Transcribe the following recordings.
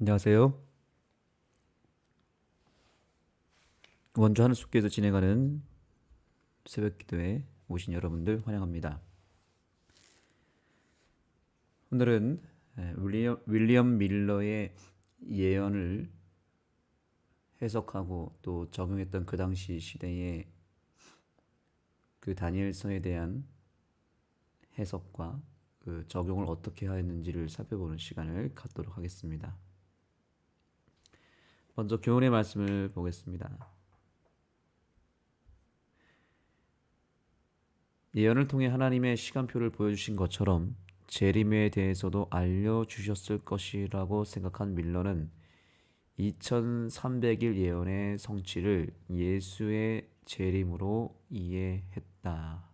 안녕하세요. 원주 하늘숲교에서 진행하는 새벽 기도에 오신 여러분들 환영합니다. 오늘은 윌리엄 밀러의 예언을 해석하고 또 적용했던 그 당시 시대의 그 다니엘서에 대한 해석과 그 적용을 어떻게 하였는지를 살펴보는 시간을 갖도록 하겠습니다. 먼저 교훈의 말씀을 보겠습니다. 예언을 통해 하나님의 시간표를 보여주신 것처럼 재림에 대해서도 알려주셨을 것이라고 생각한 밀러는 2300일 예언의 성취를 예수의 재림으로 이해했다.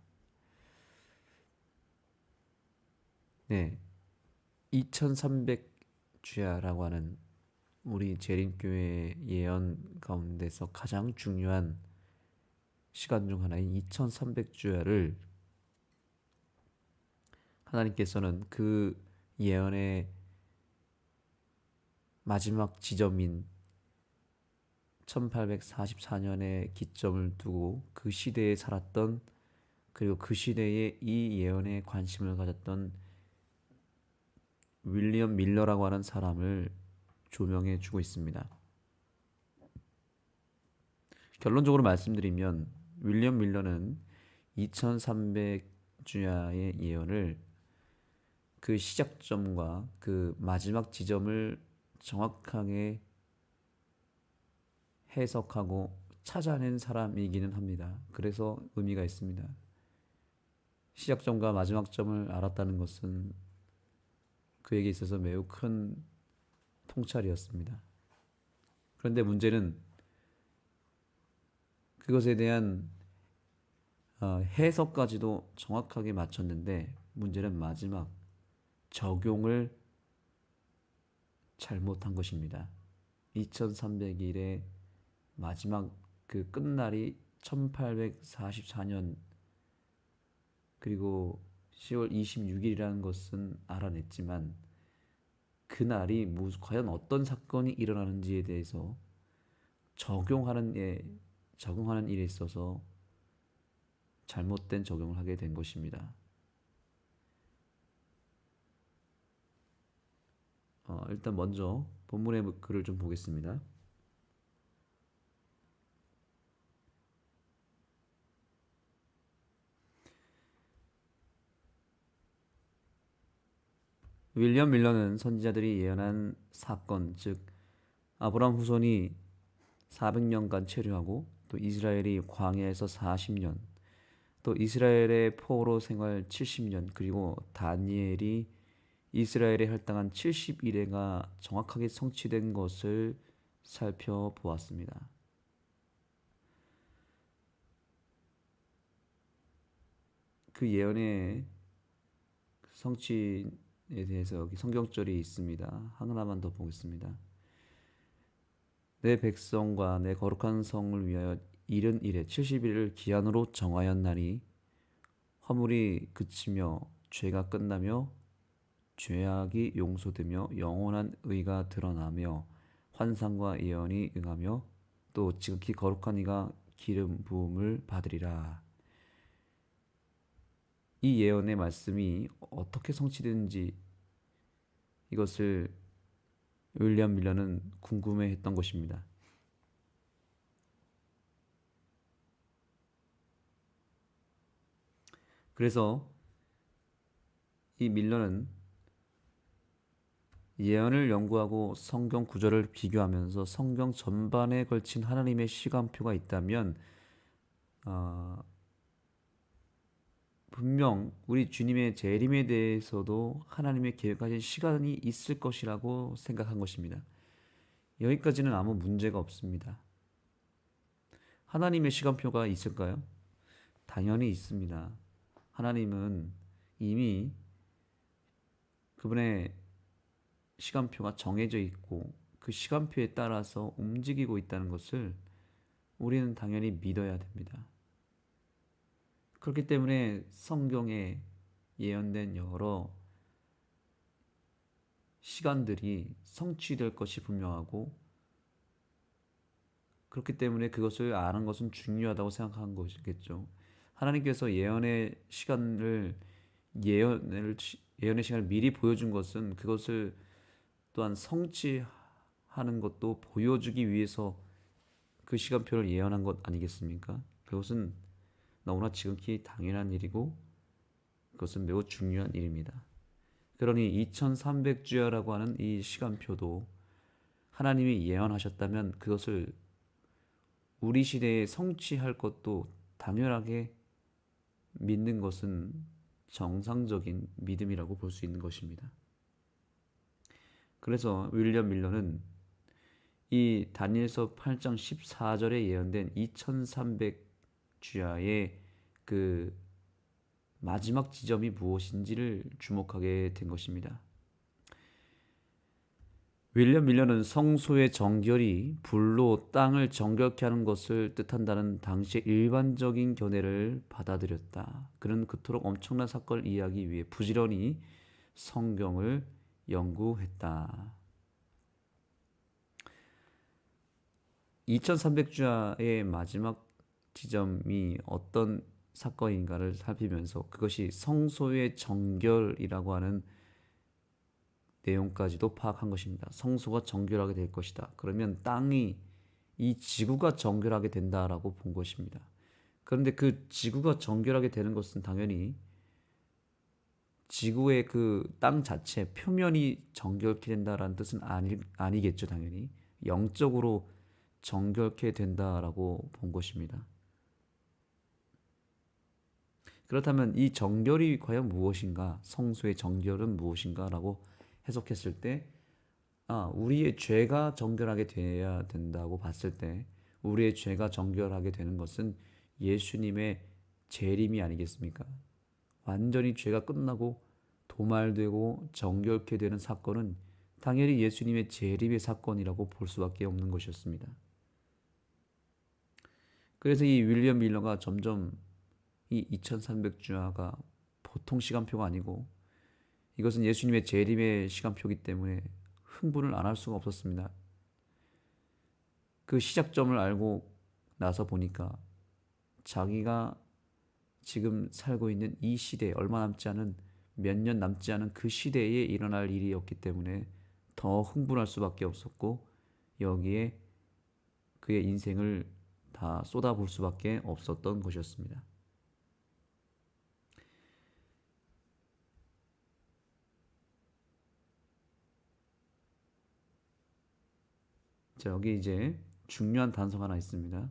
네, 2300주야라고 하는 우리 재림교회 예언 가운데서 가장 중요한 시간 중 하나인 2300주야를 하나님께서는 그 예언의 마지막 지점인 1844년에 기점을 두고 그 시대에 살았던, 그리고 그 시대에 이 예언에 관심을 가졌던 윌리엄 밀러라고 하는 사람을 조명해 주고 있습니다. 결론적으로 말씀드리면 윌리엄 밀러는 2300주야의 예언을 그 시작점과 그 마지막 지점을 정확하게 해석하고 찾아낸 사람이기는 합니다. 그래서 의미가 있습니다. 시작점과 마지막 점을 알았다는 것은 그에게 있어서 매우 큰 통찰이었습니다. 그런데 문제는 그것에 대한 해석까지도 정확하게 맞췄는데, 문제는 마지막 적용을 잘못한 것입니다. 2300일의 마지막 그 끝날이 1844년 그리고 10월 26일이라는 것은 알아냈지만, 그날이 과연 어떤 사건이 일어나는지에 대해서 적용하는 일에 있어서 잘못된 적용을 하게 된 것입니다. 일단 먼저 본문의 글을 좀 보겠습니다. 윌리엄 밀러는 선지자들이 예언한 사건, 즉 아브라함 후손이 400년간 체류하고, 또 이스라엘이 광야에서 40년, 또 이스라엘의 포로 생활 70년, 그리고 다니엘이 이스라엘에 할당한 70일에가 정확하게 성취된 것을 살펴보았습니다. 그 예언의 성취에 대해서 여기 성경절이 있습니다. 하나만 더 보겠습니다. 내 백성과 내 거룩한 성을 위하여 이른 일에 70일을 기한으로 정하였나니, 허물이 그치며 죄가 끝나며 죄악이 용서되며 영원한 의가 드러나며 환상과 예언이 응하며 또 지극히 거룩한 이가 기름 부음을 받으리라. 이 예언의 말씀이 어떻게 성취되는지, 이것을 윌리엄 밀러는 궁금해했던 것입니다. 그래서 이 밀러는 예언을 연구하고 성경 구절을 비교하면서 성경 전반에 걸친 하나님의 시간표가 있다면, 분명 우리 주님의 재림에 대해서도 하나님의 계획하신 시간이 있을 것이라고 생각한 것입니다. 여기까지는 아무 문제가 없습니다. 하나님의 시간표가 있을까요? 당연히 있습니다. 하나님은 이미 그분의 시간표가 정해져 있고 그 시간표에 따라서 움직이고 있다는 것을 우리는 당연히 믿어야 됩니다. 그렇기 때문에 성경에 예언된 여러 시간들이 성취될 것이 분명하고 그렇기 때문에 그것을 아는 것은 중요하다고 생각한 것이겠죠. 하나님께서 예언을 예언의 시간을 미리 보여준 것은 그것을 또한 성취하는 것도 보여주기 위해서 그 시간표를 예언한 것 아니겠습니까? 그것은 너무나 지극히 당연한 일이고 그것은 매우 중요한 일입니다. 그러니 2300주야라고 하는 이 시간표도 하나님이 예언하셨다면 그것을 우리 시대에 성취할 것도 당연하게 믿는 것은 정상적인 믿음이라고 볼 수 있는 것입니다. 그래서 윌리엄 밀러는 이 다니엘서 8장 14절에 예언된 2300주야의 그 마지막 지점이 무엇인지를 주목하게 된 것입니다. 윌리엄 밀러는 성소의 정결이 불로 땅을 정결케 하는 것을 뜻한다는 당시의 일반적인 견해를 받아들였다. 그는 그토록 엄청난 사건을 이해하기 위해 부지런히 성경을 연구했다. 2300주야의 마지막 지점이 어떤 사건인가를 살피면서 그것이 성소의 정결이라고 하는 내용까지도 파악한 것입니다. 성소가 정결하게 될 것이다. 그러면 땅이 이 지구가 정결하게 된다라고 본 것입니다. 그런데 그 지구가 정결하게 되는 것은 당연히 지구의 그 땅 자체 표면이 정결케 된다라는 뜻은 아니겠죠. 당연히 영적으로 정결케 된다라고 본 것입니다. 그렇다면 이 정결이 과연 무엇인가? 성소의 정결은 무엇인가라고 해석했을 때 우리의 죄가 정결하게 되어야 된다고 봤을 때 우리의 죄가 정결하게 되는 것은 예수님의 재림이 아니겠습니까? 완전히 죄가 끝나고 도말되고 정결케 되는 사건은 당연히 예수님의 재림의 사건이라고 볼 수밖에 없는 것이었습니다. 그래서 이 윌리엄 밀러가 점점 이 2300주야가 보통 시간표가 아니고 이것은 예수님의 재림의 시간표이기 때문에 흥분을 안 할 수가 없었습니다. 그 시작점을 알고 나서 보니까 자기가 지금 살고 있는 이 시대에 얼마 남지 않은 몇 년 남지 않은 그 시대에 일어날 일이었기 때문에 더 흥분할 수밖에 없었고 여기에 그의 인생을 다 쏟아부을 수밖에 없었던 것이었습니다. 자, 여기 이제 중요한 단서가 하나 있습니다.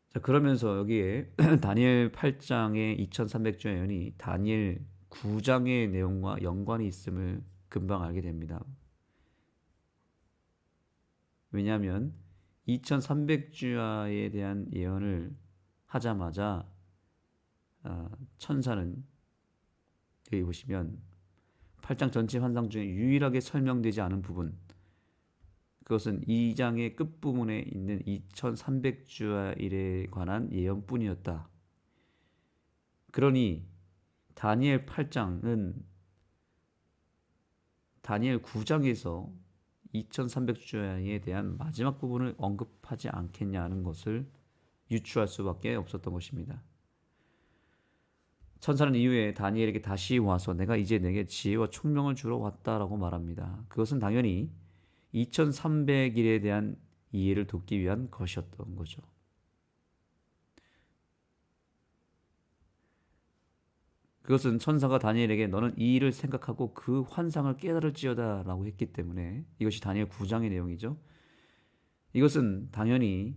자, 그러면서 여기에 다니엘 8장의 2300주 예언이 다니엘 9장의 내용과 연관이 있음을 금방 알게 됩니다. 왜냐하면 2300주야에 대한 예언을 하자마자 천사는 여기 보시면 8장 전체 환상 중에 유일하게 설명되지 않은 부분 그것은 2장의 끝부분에 있는 2300주일에 관한 예언뿐이었다. 그러니 다니엘 8장은 다니엘 9장에서 2300주야에 대한 마지막 부분을 언급하지 않겠냐는 것을 유추할 수밖에 없었던 것입니다. 천사는 이후에 다니엘에게 다시 와서 내가 이제 내게 지혜와 총명을 주러 왔다라고 말합니다. 그것은 당연히 2300일에 대한 이해를 돕기 위한 것이었던 거죠. 그것은 천사가 다니엘에게 너는 이 일을 생각하고 그 환상을 깨달을지어다 라고 했기 때문에 이것이 다니엘 9장의 내용이죠. 이것은 당연히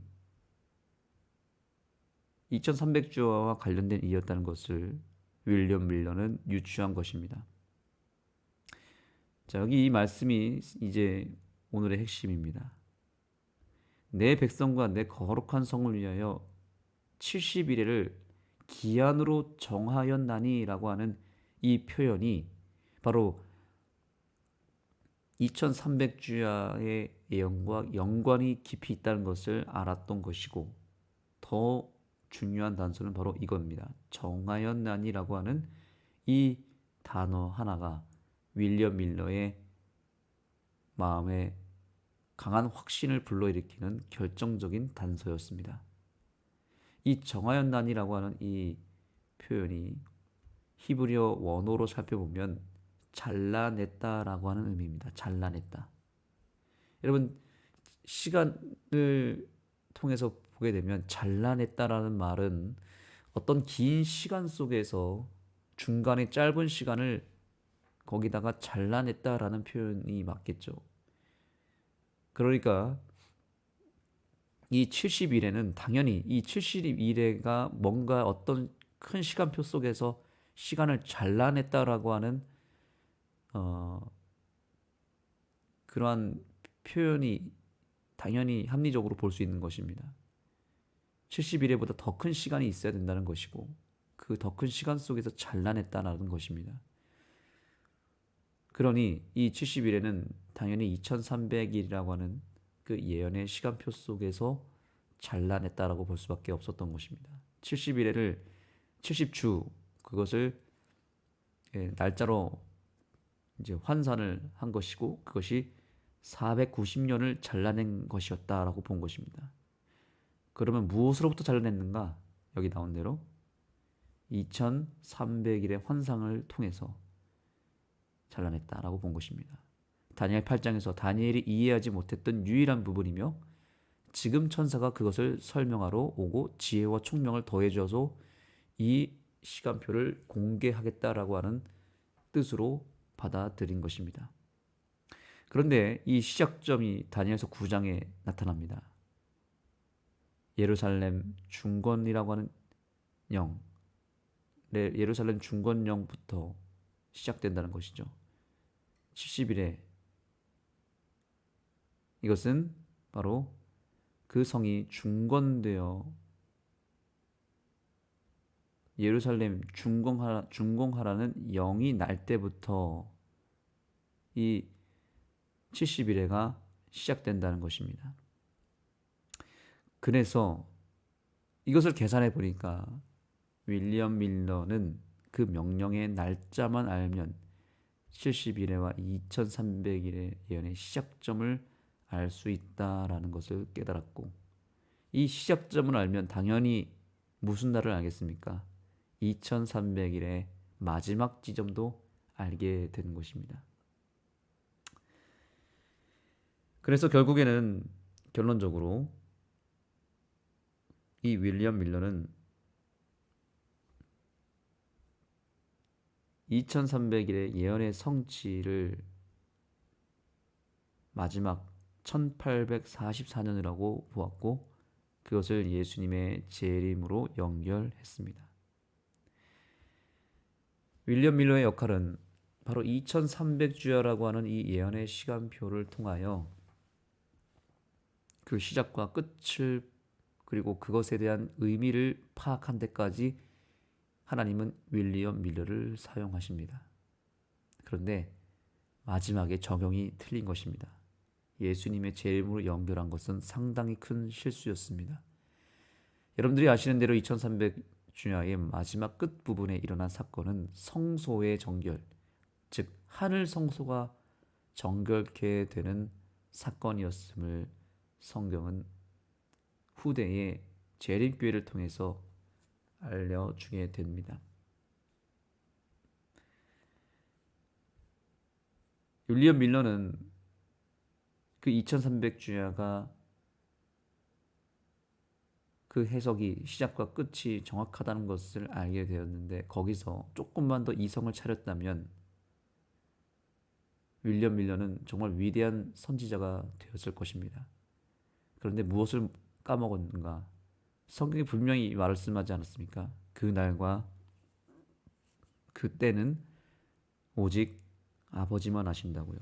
2300주와 관련된 일이었다는 것을 윌리엄 밀러는 유추한 것입니다. 자, 여기 이 말씀이 이제 오늘의 핵심입니다. 내 백성과 내 거룩한 성을 위하여 70일을 기한으로 정하였나니라고 하는 이 표현이 바로 2300주야의 예언과 연관이 깊이 있다는 것을 알았던 것이고 더 중요한 단서는 바로 이겁니다. 정하였나니라고 하는 이 단어 하나가 윌리엄 밀러의 마음에 강한 확신을 불러일으키는 결정적인 단서였습니다. 이 정하였나니라고 하는 이 표현이 히브리어 원어로 살펴보면 잘라냈다라고 하는 의미입니다. 잘라냈다. 여러분, 시간을 통해서 보게 되면 잘라냈다라는 말은 어떤 긴 시간 속에서 중간에 짧은 시간을 거기다가 잘라냈다라는 표현이 맞겠죠. 그러니까 이 70일에는 당연히 이 70일에가 뭔가 어떤 큰 시간표 속에서 시간을 잘라냈다라고 하는 어, 그러한 표현이 당연히 합리적으로 볼 수 있는 것입니다. 70일에보다 더 큰 시간이 있어야 된다는 것이고 그 더 큰 시간 속에서 잘라냈다는 것입니다. 그러니 이 70일에는 당연히 2300일이라고 하는 그 예언의 시간표 속에서 잘라냈다라고 볼 수밖에 없었던 것입니다. 70일을 70주 그것을 날짜로 이제 환산을 한 것이고 그것이 490년을 잘라낸 것이었다라고 본 것입니다. 그러면 무엇으로부터 잘라냈는가? 여기 나온 대로 2300일의 환상을 통해서 잘라냈다라고 본 것입니다. 다니엘 8장에서 다니엘이 이해하지 못했던 유일한 부분이며 지금 천사가 그것을 설명하러 오고 지혜와 총명을 더해줘서 이 시간표를 공개하겠다라고 하는 뜻으로 받아들인 것입니다. 그런데 이 시작점이 다니엘서 9장에 나타납니다. 예루살렘 중건이라고 하는 영, 예루살렘 중건령부터 시작된다는 것이죠. 70일에 이것은 바로 그 성이 중건되어 예루살렘 중공하라는 영이 날 때부터 이 70일에가 시작된다는 것입니다. 그래서 이것을 계산해 보니까 윌리엄 밀러는 그 명령의 날짜만 알면 70일에와 2300일의 예언의 시작점을 알 수 있다라는 것을 깨달았고 이 시작점을 알면 당연히 무슨 날을 알겠습니까? 2300일의 마지막 지점도 알게 되는 것입니다. 그래서 결국에는 결론적으로 이 윌리엄 밀러는 2300일의 예언의 성취를 마지막 1844년이라고 보았고 그것을 예수님의 재림으로 연결했습니다. 윌리엄 밀러의 역할은 바로 2300주야라고 하는 이 예언의 시간표를 통하여 그 시작과 끝을 그리고 그것에 대한 의미를 파악한 데까지 하나님은 윌리엄 밀러를 사용하십니다. 그런데 마지막에 적용이 틀린 것입니다. 예수님의 재림으로 연결한 것은 상당히 큰 실수였습니다. 여러분들이 아시는 대로 2300주야의 마지막 끝부분에 일어난 사건은 성소의 정결, 즉 하늘 성소가 정결케 되는 사건이었음을 성경은 후대의 재림교회를 통해서 알려주게 됩니다. 윌리엄 밀러는 그 2300주야가 그 해석이 시작과 끝이 정확하다는 것을 알게 되었는데 거기서 조금만 더 이성을 차렸다면 윌리엄 밀러는 정말 위대한 선지자가 되었을 것입니다. 그런데 무엇을 까먹었는가? 성경이 분명히 말씀하지 않았습니까? 그 날과 그 때는 오직 아버지만 아신다고요.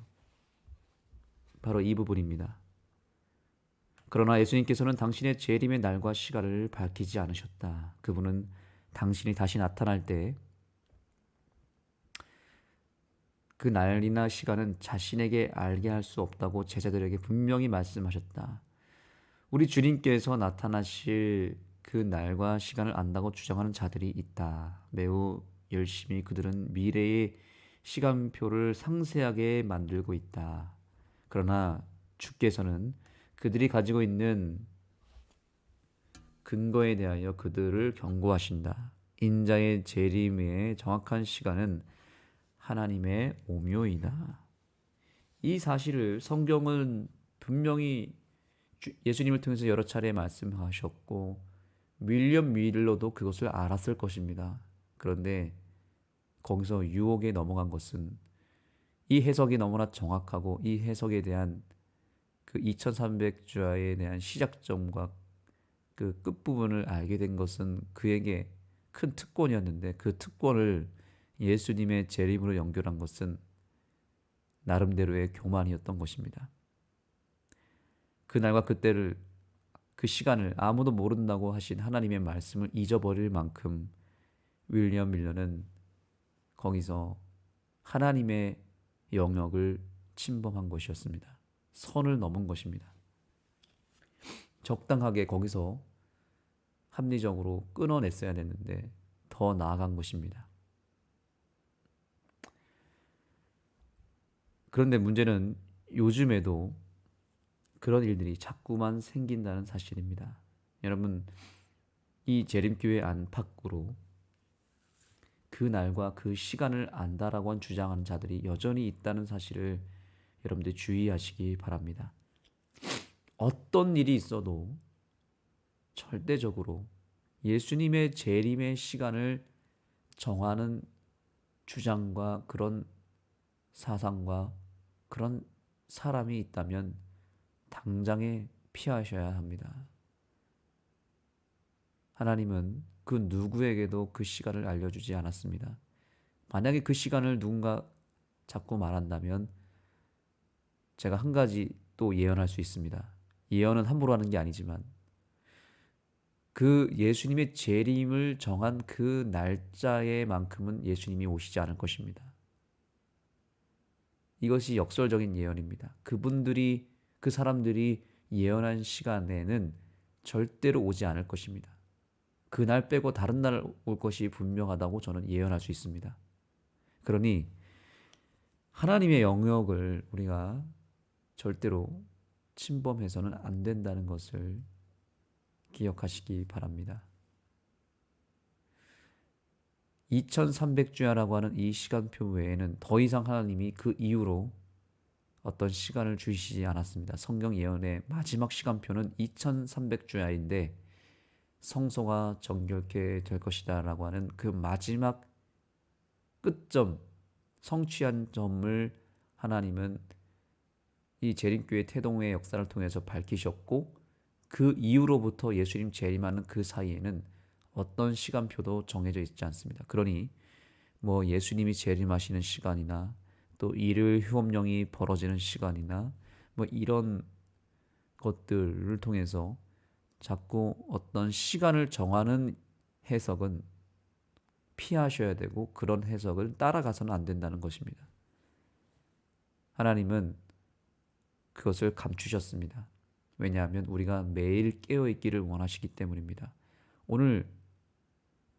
바로 이 부분입니다. 그러나 예수님께서는 당신의 재림의 날과 시간을 밝히지 않으셨다. 그분은 당신이 다시 나타날 때 그 날이나 시간은 자신에게 알게 할 수 없다고 제자들에게 분명히 말씀하셨다. 우리 주님께서 나타나실 그 날과 시간을 안다고 주장하는 자들이 있다. 매우 열심히 그들은 미래의 시간표를 상세하게 만들고 있다. 그러나 주께서는 그들이 가지고 있는 근거에 대하여 그들을 경고하신다. 인자의 재림의 정확한 시간은 하나님의 오묘이다. 이 사실을 성경은 분명히 예수님을 통해서 여러 차례 말씀하셨고 윌리엄 밀러도 그것을 알았을 것입니다. 그런데 거기서 유혹에 넘어간 것은 이 해석이 너무나 정확하고 이 해석에 대한 그 2300주야에 대한 시작점과 그 끝부분을 알게 된 것은 그에게 큰 특권이었는데 그 특권을 예수님의 재림으로 연결한 것은 나름대로의 교만이었던 것입니다. 그날과 그때를 그 시간을 아무도 모른다고 하신 하나님의 말씀을 잊어버릴 만큼 윌리엄 밀러는 거기서 하나님의 영역을 침범한 것이었습니다. 선을 넘은 것입니다. 적당하게 거기서 합리적으로 끊어냈어야 됐는데 더 나아간 것입니다. 그런데 문제는 요즘에도 그런 일들이 자꾸만 생긴다는 사실입니다. 여러분, 이 재림교회 안팎으로 그 날과 그 시간을 안다라고 주장하는 자들이 여전히 있다는 사실을 여러분들 주의하시기 바랍니다. 어떤 일이 있어도 절대적으로 예수님의 재림의 시간을 정하는 주장과 그런 사상과 그런 사람이 있다면 당장에 피하셔야 합니다. 하나님은 그 누구에게도 그 시간을 알려주지 않았습니다. 만약에 그 시간을 누군가 자꾸 말한다면 제가 한 가지 또 예언할 수 있습니다. 예언은 함부로 하는 게 아니지만 그 예수님의 재림을 정한 그 날짜에만큼은 예수님이 오시지 않을 것입니다. 이것이 역설적인 예언입니다. 그 사람들이 예언한 시간에는 절대로 오지 않을 것입니다. 그날 빼고 다른 날 올 것이 분명하다고 저는 예언할 수 있습니다. 그러니 하나님의 영역을 우리가 절대로 침범해서는 안 된다는 것을 기억하시기 바랍니다. 2300주야라고 하는 이 시간표 외에는 더 이상 하나님이 그 이후로 어떤 시간을 주시지 않았습니다. 성경 예언의 마지막 시간표는 2300주야인데 성소가 정결케 될 것이다 라고 하는 그 마지막 끝점, 성취한 점을 하나님은 이 재림교회 태동의 역사를 통해서 밝히셨고 그 이후로부터 예수님 재림하는 그 사이에는 어떤 시간표도 정해져 있지 않습니다. 그러니 뭐 예수님이 재림하시는 시간이나 또 일요일 휴업령이 벌어지는 시간이나 뭐 이런 것들을 통해서 자꾸 어떤 시간을 정하는 해석은 피하셔야 되고 그런 해석을 따라가서는 안 된다는 것입니다. 하나님은 그것을 감추셨습니다. 왜냐하면 우리가 매일 깨어있기를 원하시기 때문입니다. 오늘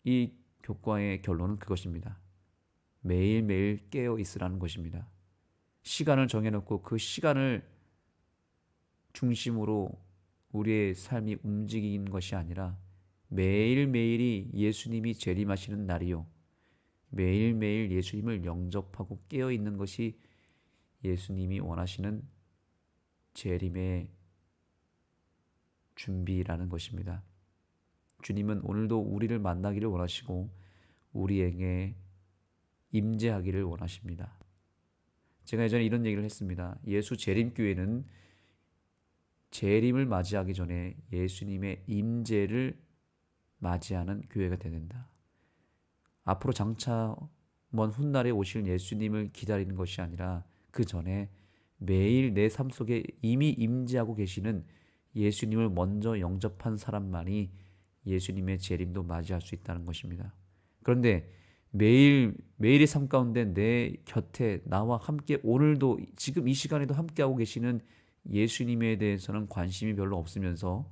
이 교과의 결론은 그것입니다. 매일매일 깨어있으라는 것입니다. 시간을 정해놓고 그 시간을 중심으로 우리의 삶이 움직이는 것이 아니라 매일매일이 예수님이 재림하시는 날이요. 매일매일 예수님을 영접하고 깨어있는 것이 예수님이 원하시는 재림의 준비라는 것입니다. 주님은 오늘도 우리를 만나기를 원하시고 우리에게 임재하기를 원하십니다. 제가 예전에 이런 얘기를 했습니다. 예수 재림교회는 재림을 맞이하기 전에 예수님의 임재를 맞이하는 교회가 되야 된다. 앞으로 장차 먼 훗날에 오실 예수님을 기다리는 것이 아니라 그 전에 매일 내 삶 속에 이미 임재하고 계시는 예수님을 먼저 영접한 사람만이 예수님의 재림도 맞이할 수 있다는 것입니다. 그런데 매일의 삶 가운데 내 곁에 나와 함께 오늘도 지금 이 시간에도 함께하고 계시는 예수님에 대해서는 관심이 별로 없으면서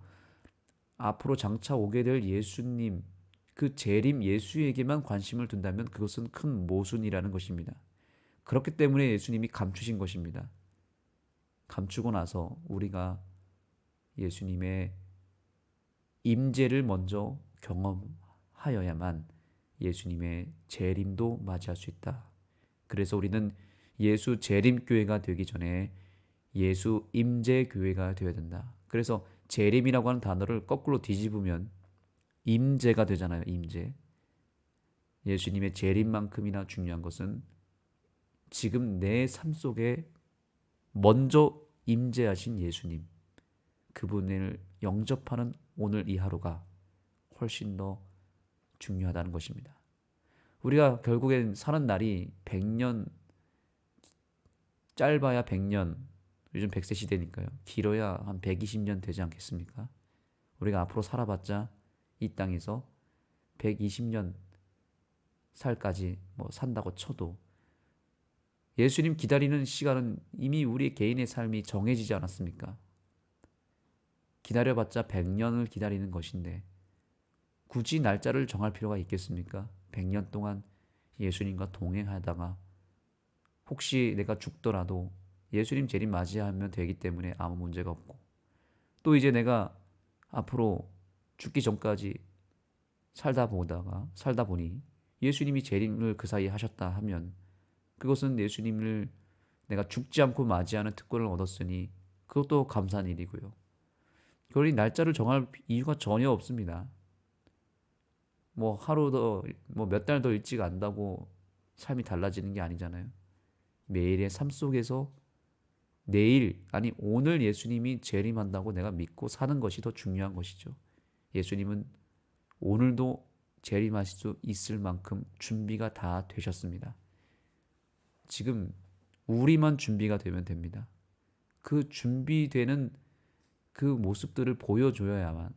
앞으로 장차 오게 될 예수님, 그 재림 예수에게만 관심을 둔다면 그것은 큰 모순이라는 것입니다. 그렇기 때문에 예수님이 감추신 것입니다. 감추고 나서 우리가 예수님의 임재를 먼저 경험하여야만 예수님의 재림도 맞이할 수 있다. 그래서 우리는 예수 재림교회가 되기 전에 예수 임재교회가 되어야 된다. 그래서 재림이라고 하는 단어를 거꾸로 뒤집으면 임재가 되잖아요. 임재. 예수님의 재림만큼이나 중요한 것은 지금 내 삶 속에 먼저 임재하신 예수님, 그분을 영접하는 오늘 이 하루가 훨씬 더 중요하다는 것입니다. 우리가 결국엔 사는 날이 100년, 짧아야 100년, 요즘 100세 시대니까요. 길어야 한 120년 되지 않겠습니까? 우리가 앞으로 살아봤자 이 땅에서 120년 살까지 산다고 쳐도 예수님 기다리는 시간은 이미 우리 개인의 삶이 정해지지 않았습니까? 기다려봤자 100년을 기다리는 것인데 굳이 날짜를 정할 필요가 있겠습니까? 100년 동안 예수님과 동행하다가 혹시 내가 죽더라도 예수님 재림 맞이하면 되기 때문에 아무 문제가 없고, 또 이제 내가 앞으로 죽기 전까지 살다 보니 예수님이 재림을 그 사이에 하셨다 하면 그것은 예수님을 내가 죽지 않고 맞이하는 특권을 얻었으니 그것도 감사한 일이고요. 그러니 날짜를 정할 이유가 전혀 없습니다. 하루 더, 몇 달 더 일찍 안다고 삶이 달라지는 게 아니잖아요. 매일의 삶 속에서 내일, 아니 오늘 예수님이 재림한다고 내가 믿고 사는 것이 더 중요한 것이죠. 예수님은 오늘도 재림하실 수 있을 만큼 준비가 다 되셨습니다. 지금 우리만 준비가 되면 됩니다. 그 준비되는 그 모습들을 보여줘야만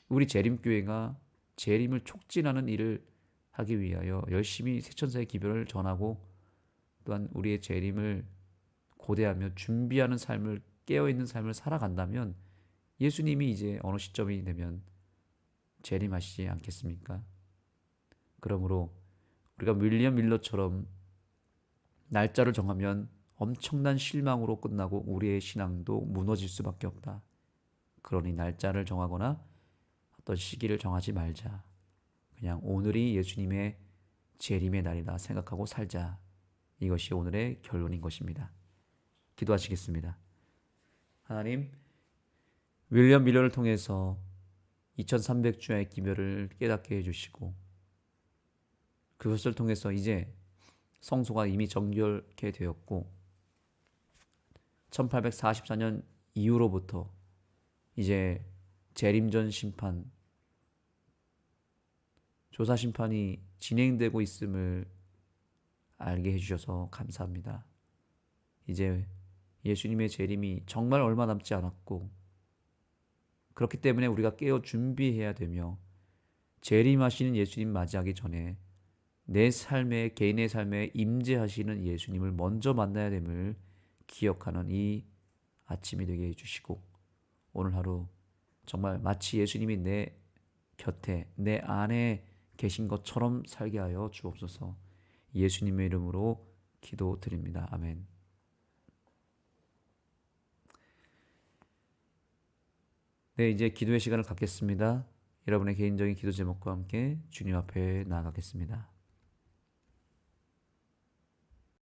우리 재림교회가 재림을 촉진하는 일을 하기 위하여 열심히 새천사의 기별을 전하고 또한 우리의 재림을 고대하며 준비하는 삶을, 깨어있는 삶을 살아간다면 예수님이 이제 어느 시점이 되면 재림하시지 않겠습니까? 그러므로 우리가 윌리엄 밀러처럼 날짜를 정하면 엄청난 실망으로 끝나고 우리의 신앙도 무너질 수밖에 없다. 그러니 날짜를 정하거나 어떤 시기를 정하지 말자. 그냥 오늘이 예수님의 재림의 날이다 생각하고 살자. 이것이 오늘의 결론인 것입니다. 기도하시겠습니다. 하나님, 윌리엄 밀러를 통해서 2300주의 기별을 깨닫게 해주시고 그것을 통해서 이제 성소가 이미 정결케 되었고 1844년 이후로부터 이제 재림전 심판, 조사 심판이 진행되고 있음을 알게 해주셔서 감사합니다. 이제 예수님의 재림이 정말 얼마 남지 않았고 그렇기 때문에 우리가 깨어 준비해야 되며 재림하시는 예수님 맞이하기 전에 내 삶에, 개인의 삶에 임재하시는 예수님을 먼저 만나야 됨을 기억하는 이 아침이 되게 해주시고 오늘 하루 정말 마치 예수님이 내 곁에, 내 안에 계신 것처럼 살게 하여 주옵소서. 예수님의 이름으로 기도드립니다. 아멘. 네, 이제 기도의 시간을 갖겠습니다. 여러분의 개인적인 기도 제목과 함께 주님 앞에 나아가겠습니다.